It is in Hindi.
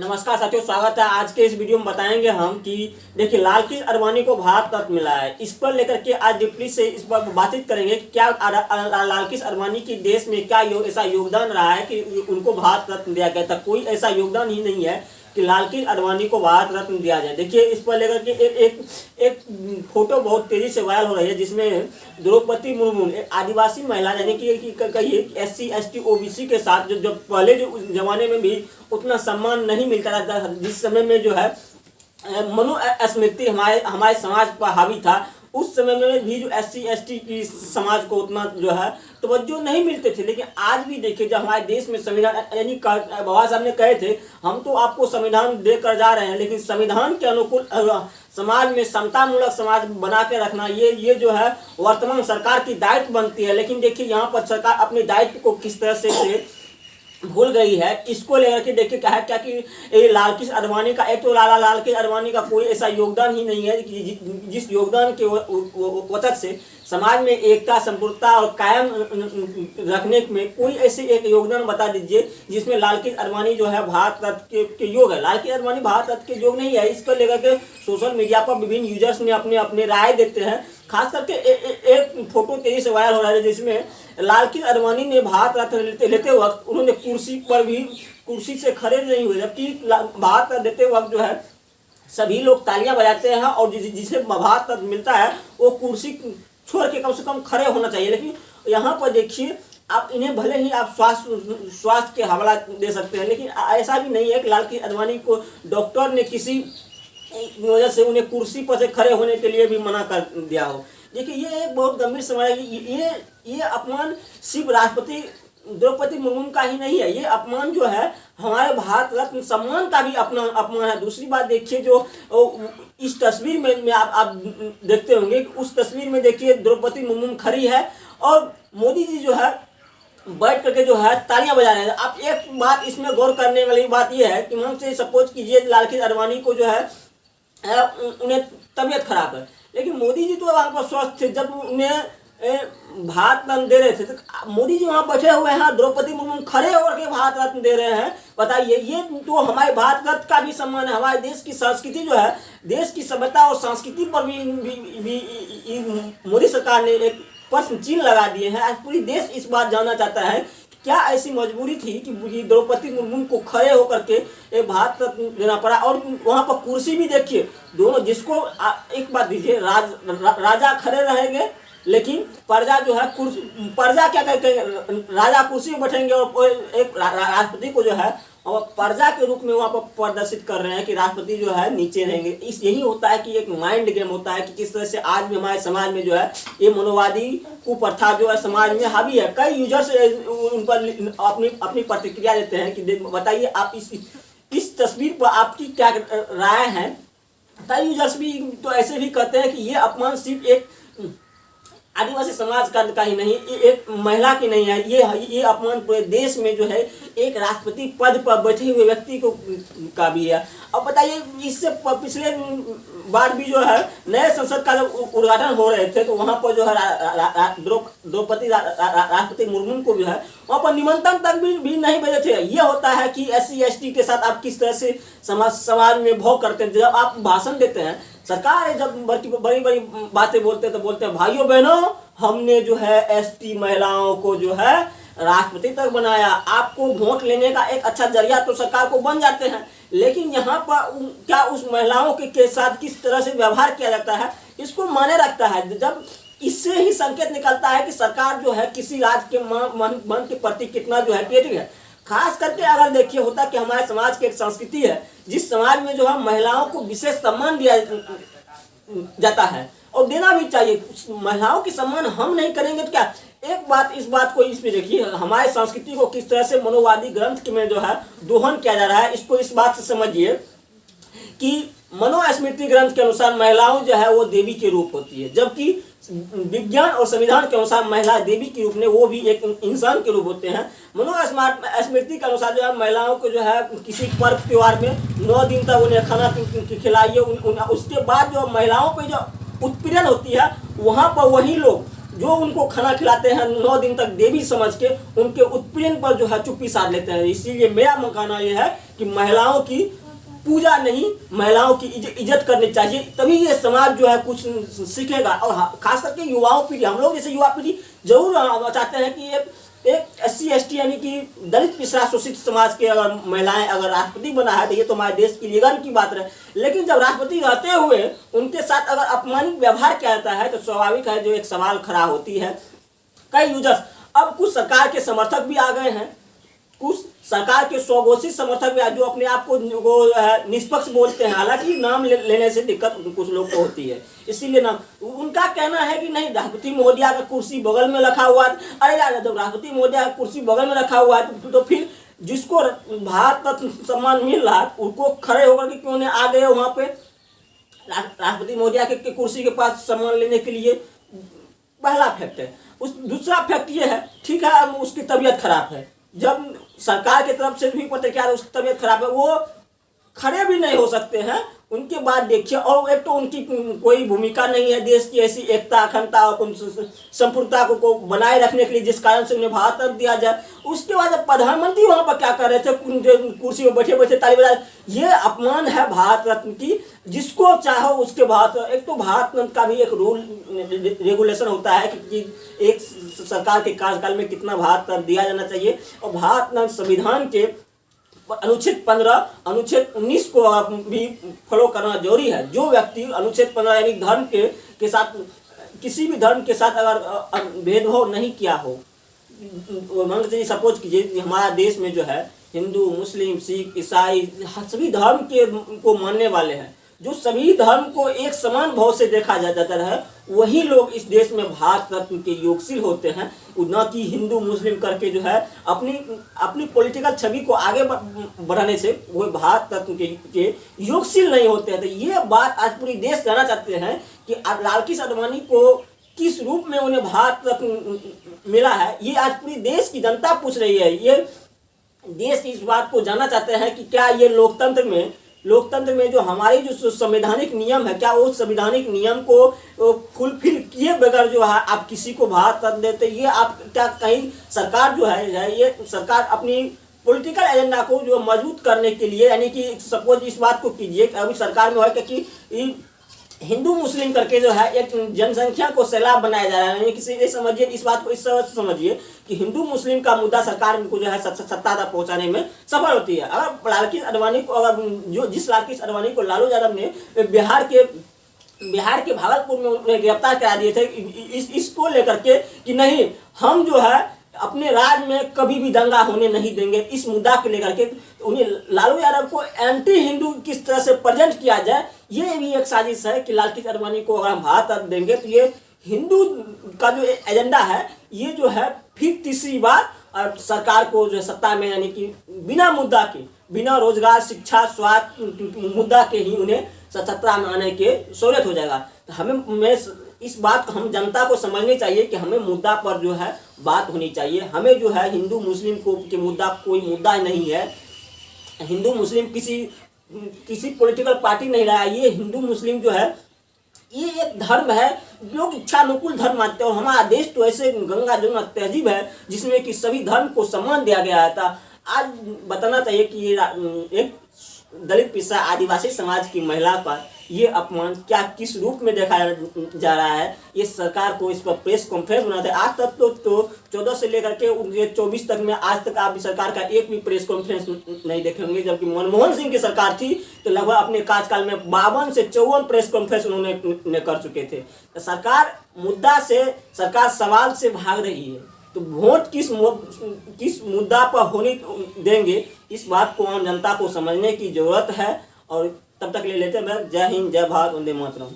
नमस्कार साथियों, स्वागत है। आज के इस वीडियो में बताएंगे हम कि देखिए लालकृष्ण आडवाणी को भारत रत्न मिला है। इस पर लेकर के आज डीपली से इस पर बातचीत करेंगे कि क्या लालकृष्ण आडवाणी की देश में क्या ऐसा योगदान रहा है कि उनको भारत रत्न दिया गया था। कोई ऐसा योगदान ही नहीं है कि लालकृष्ण आडवाणी को भारत रत्न दिया जाए। देखिए इस पर लेकर के एक फोटो बहुत तेजी से वायरल हो रही है, जिसमें द्रौपदी मुर्मू एक आदिवासी महिला यानी कि कहिए SC ST OBC के साथ जो पहले जो जमाने में भी उतना सम्मान नहीं मिलता था, जिस समय में जो है मनुस्मृति हमारे समाज पर हावी था, उस समय में भी जो SC ST की समाज को उतना जो है तवज्जो नहीं मिलते थे। लेकिन आज भी देखिए, जब हमारे देश में संविधान यानी बाबा साहब ने कहे थे हम तो आपको संविधान देकर जा रहे हैं, लेकिन संविधान के अनुकूल समाज में समतामूलक समाज बना के रखना ये जो है वर्तमान सरकार की दायित्व बनती है। लेकिन देखिए यहाँ पर सरकार अपने दायित्व को किस तरह से भूल गई है। इसको लेकर के देखिए क्या कि लालकृष्ण आडवाणी का एक तो लालकृष्ण आडवाणी का कोई ऐसा योगदान ही नहीं है कि जिस योगदान के वजह से समाज में एकता संपूर्णता और कायम रखने में कोई ऐसे एक योगदान बता दीजिए जिसमें लालकृष्ण आडवाणी जो है भारत रत्न के योग है। लालकृष्ण आडवाणी भारत रत्न के योग नहीं है। इसको लेकर के सोशल मीडिया पर विभिन्न यूजर्स ने अपने राय देते हैं। खास करके एक फोटो तेजी से वायरल हो रहा है, जिसमें लालकृष्ण आडवाणी ने भारत रत्न लेते वक्त उन्होंने कुर्सी से खड़े नहीं हुए, जबकि भारत रत्न देते वक्त जो है सभी लोग तालियां बजाते हैं और जिसे भारत रत्न मिलता है वो कुर्सी छोड़ के कम से कम खड़े होना चाहिए। लेकिन यहाँ पर देखिए, आप इन्हें भले ही आप स्वास्थ्य के हवाला दे सकते हैं, लेकिन ऐसा भी नहीं है कि लालकृष्ण आडवाणी को डॉक्टर ने किसी वजह से उन्हें कुर्सी पर से खड़े होने के लिए भी मना कर दिया हो। देखिए ये एक बहुत गंभीर समस्या है कि ये अपमान सिर्फ राष्ट्रपति द्रौपदी मुर्मू का ही नहीं है, ये अपमान जो है हमारे भारत रत्न सम्मान का भी अपमान है। दूसरी बात देखिए, जो इस तस्वीर में आप देखते होंगे कि उस तस्वीर में देखिए द्रौपदी मुर्मू खड़ी है और मोदी जी जो है बैठ करके जो है तालियां बजा रहे हैं। आप एक बात इसमें गौर करने वाली बात यह है कि मान से सपोज कीजिए लालकृष्ण आडवाणी को जो है उन्हें तबीयत खराब है, लेकिन मोदी जी तो वहाँ पर स्वस्थ थे जब उन्हें भारत रत्न दे रहे थे। तो मोदी जी वहाँ बैठे हुए हैं, द्रौपदी मुर्मू खड़े होकर के भारत रत्न दे रहे हैं। बताइए, ये तो हमारे भारत रत्न का भी सम्मान है। हमारे देश की संस्कृति जो है, देश की सभ्यता और संस्कृति पर भी मोदी सरकार ने एक प्रश्न चिन्ह लगा दिए हैं। आज पूरी देश इस बात जानना चाहता है क्या ऐसी मजबूरी थी कि द्रौपदी मुर्मू को खड़े होकर के भारत रत्न देना पड़ा। और वहाँ पर कुर्सी भी देखिए, दोनों जिसको एक बात दीजिए, राजा खड़े रहेंगे लेकिन प्रजा जो है प्रजा क्या करेंगे, राजा कुर्सी में बैठेंगे और एक राष्ट्रपति को जो है और प्रजा के रूप में वहाँ पर प्रदर्शित कर रहे हैं कि राष्ट्रपति जो है नीचे रहेंगे। यही होता है कि एक माइंड गेम होता है कि किस तरह से आज भी हमारे समाज में जो है ये मनोवादी कुप्रथा जो है समाज में हावी है। कई यूजर्स उन पर अपनी प्रतिक्रिया देते हैं कि बताइए आप इस तस्वीर पर आपकी क्या राय है। कई यूजर्स भी तो ऐसे भी कहते हैं कि ये अपमान सिर्फ एक आदिवासी समाज का ही नहीं, एक महिला की नहीं है, ये अपमान पूरे देश में जो है एक राष्ट्रपति पद पर बैठे हुए व्यक्ति का भी है। अब बताइए, इससे पिछले बार भी जो है नए संसद का जब उद्घाटन हो रहे थे तो वहाँ पर जो है द्रौपदी राष्ट्रपति मुर्मू को जो है वहाँ पर निमंत्रण तक भी नहीं भेजे थे। ये होता है कि SC ST के साथ आप किस तरह से समाज में भाव करते हैं। जब आप भाषण देते हैं, सरकार जब बड़ी बड़ी बातें बोलते हैं तो बोलते हैं भाइयों बहनों हमने जो है ST महिलाओं को जो है राष्ट्रपति तक बनाया। आपको वोट लेने का एक अच्छा जरिया तो सरकार को बन जाते हैं, लेकिन यहाँ पर क्या उस महिलाओं के साथ किस तरह से व्यवहार किया जाता है इसको माने रखता है। जब इससे ही संकेत निकलता है कि सरकार जो है किसी राज्य के मन के प्रति कितना जो है टेढ़ी है। खास करके अगर देखिए होता कि हमारे समाज की एक संस्कृति है जिस समाज में जो है महिलाओं को विशेष सम्मान दिया जाता है और देना भी चाहिए। महिलाओं की सम्मान हम नहीं करेंगे तो क्या। एक बात इस बात को इसमें देखिए, हमारे संस्कृति को किस तरह से मनोवादी ग्रंथ में जो है दोहन किया जा रहा है। इसको इस बात से समझिए कि मनुस्मृति ग्रंथ के अनुसार महिलाओं जो है वो देवी के रूप होती है, जबकि विज्ञान और संविधान के अनुसार महिला देवी के रूप में वो भी एक इंसान के रूप होते हैं। मनुस्मृति के अनुसार जो है महिलाओं को जो है किसी पर्व त्योहार में 9 दिन तक उन्हें खाना खिलाइए। उसके बाद जो महिलाओं पर जो उत्पीड़न होती है वहाँ पर वही लोग जो उनको खाना खिलाते हैं 9 दिन तक देवी समझ के उनके उत्पीड़न पर जो है चुप्पी साध लेते हैं। इसीलिए मेरा कहना यह है कि महिलाओं की पूजा नहीं, महिलाओं की इज्जत करनी चाहिए, तभी ये समाज जो है कुछ सीखेगा। और खास करके युवाओं पीढ़ी, हम लोग जैसे युवा पीढ़ी जरूर चाहते हैं कि एक SC ST यानी कि दलित पिछड़ा शोषित समाज के अगर महिलाएं अगर राष्ट्रपति बना है तो ये तो हमारे देश के लिए गर्व की बात है। लेकिन जब राष्ट्रपति रहते हुए उनके साथ अगर अपमानित व्यवहार किया जाता है तो स्वाभाविक है जो एक सवाल खड़ा होती है। कई यूजर्स, अब कुछ सरकार के समर्थक भी आ गए हैं, कुछ सरकार के स्वघोषित समर्थक भी जो अपने आप को निष्पक्ष बोलते हैं, हालांकि नाम लेने से दिक्कत कुछ लोग को होती है, इसीलिए नाम उनका कहना है कि नहीं, राष्ट्रपति महोदया का कुर्सी बगल में रखा हुआ है। अरे यार, जब राष्ट्रपति महोदया का कुर्सी बगल में रखा हुआ है तो फिर जिसको भारत रत्न सम्मान मिल रहा है उनको खड़े होकर के क्यों नहीं आ गए वहां पे राष्ट्रपति महोदया के कुर्सी के पास सम्मान लेने के लिए। पहला फैक्ट है। दूसरा फैक्ट ये है, ठीक है उसकी तबीयत खराब है, जब सरकार की तरफ से भी प्रतिक्रिया उसकी तबीयत खराब है, वो खड़े भी नहीं हो सकते हैं। उनके बाद देखिए, और एक तो उनकी कोई भूमिका नहीं है देश की ऐसी एकता अखंडता और संपूर्णता को बनाए रखने के लिए जिस कारण से उन्हें भारत रत्न दिया जाए। उसके बाद जब प्रधानमंत्री वहां पर क्या कर रहे थे, कुर्सी में बैठे बैठे ताली बजा, ये अपमान है भारत रत्न की। जिसको चाहो उसके भारत, एक तो भारत रत्न का भी एक रूल रेगुलेशन होता है कि एक सरकार के कार्यकाल में कितना भारत रत्न दिया जाना चाहिए। और भारत रत्न संविधान के अनुच्छेद 15 अनुच्छेद 19 को भी फॉलो करना जरूरी है। जो व्यक्ति अनुच्छेद 15 यानी धर्म के साथ, किसी भी धर्म के साथ अगर भेदभाव नहीं किया हो, मान लीजिए सपोज कीजिए हमारा देश में जो है हिंदू मुस्लिम सिख ईसाई सभी धर्म के को मानने वाले हैं, जो सभी धर्म को एक समान भाव से देखा जाता है, वही लोग इस देश में भारत रत्न के योगशील होते हैं, न कि हिंदू मुस्लिम करके जो है अपनी पॉलिटिकल छवि को आगे बढ़ाने से वो भारत रत्न के योगशील नहीं होते हैं। तो ये बात आज पूरी देश जानना चाहते हैं कि लालकृष्ण आडवाणी को किस रूप में उन्हें भारत रत्न मिला है, ये आज पूरी देश की जनता पूछ रही है। ये देश इस बात को जानना चाहते हैं कि क्या ये लोकतंत्र में जो हमारी जो संवैधानिक नियम है, क्या वो संवैधानिक नियम को फुलफिल किए बगैर जो है आप किसी को भारत रत्न देते, ये आप क्या कहीं सरकार जो है ये सरकार अपनी पॉलिटिकल एजेंडा को जो मजबूत करने के लिए, यानी कि सपोज इस बात को कीजिए कि अभी सरकार में है कि हिंदू मुस्लिम करके जो है एक जनसंख्या को सैलाब बनाया जा रहा है। किसी ये समझिए, इस बात को इस तरह से समझिए कि हिंदू मुस्लिम का मुद्दा सरकार को जो है सत्ता तक पहुंचाने में सफल होती है। अगर लालकृष्ण आडवाणी को, अगर जिस लालकृष्ण आडवाणी को लालू यादव ने बिहार के भागलपुर में उन्हें गिरफ्तार करा दिए थे इसको लेकर के कि नहीं हम जो है अपने राज्य में कभी भी दंगा होने नहीं देंगे, इस मुद्दा को लेकर के उन्हें लालू यादव को एंटी हिंदू किस तरह से प्रेजेंट किया जाए, ये भी एक साजिश है कि लालकृष्ण आडवाणी को अगर हम भारत रत्न देंगे तो ये हिंदू का जो एजेंडा है ये जो है फिर तीसरी बार सरकार को जो सत्ता में, यानी कि बिना मुद्दा के, बिना रोजगार शिक्षा स्वास्थ्य मुद्दा के ही उन्हें सत्ता में आने के सहूलियत हो जाएगा। तो हमें इस बात को हम जनता को समझनी चाहिए कि हमें मुद्दा पर जो है बात होनी चाहिए। हमें जो है हिंदू मुस्लिम को के मुद्दा कोई मुद्दा नहीं है, हिंदू मुस्लिम किसी पॉलिटिकल पार्टी नहीं रहा है। ये हिंदू मुस्लिम जो है ये एक धर्म है, लोग इच्छानुकूल धर्म मानते हैं। और हमारा देश तो ऐसे गंगा जमुना तहजीब है जिसमें कि सभी धर्म को सम्मान दिया गया था। आज बताना चाहिए कि ये एक दलित पिछड़ा आदिवासी समाज की महिला पर ये अपमान क्या किस रूप में देखा जा रहा है, ये सरकार को इस पर प्रेस कॉन्फ्रेंस बनाते हैं। आज तक तो 14 से लेकर के 24 तक में आज तक आप सरकार का एक भी प्रेस कॉन्फ्रेंस नहीं देखे होंगे। जबकि मनमोहन सिंह की सरकार थी तो लगभग अपने कार्यकाल में 52 से 54 प्रेस कॉन्फ्रेंस उन्होंने कर चुके थे। तो सरकार सवाल से भाग रही है, तो वोट किस मुद्दा पर होने देंगे, इस बात को आम जनता को समझने की जरूरत है। और तब तक ले लेते हैं। जय हिंद, जय भारत, वंदे मातरम।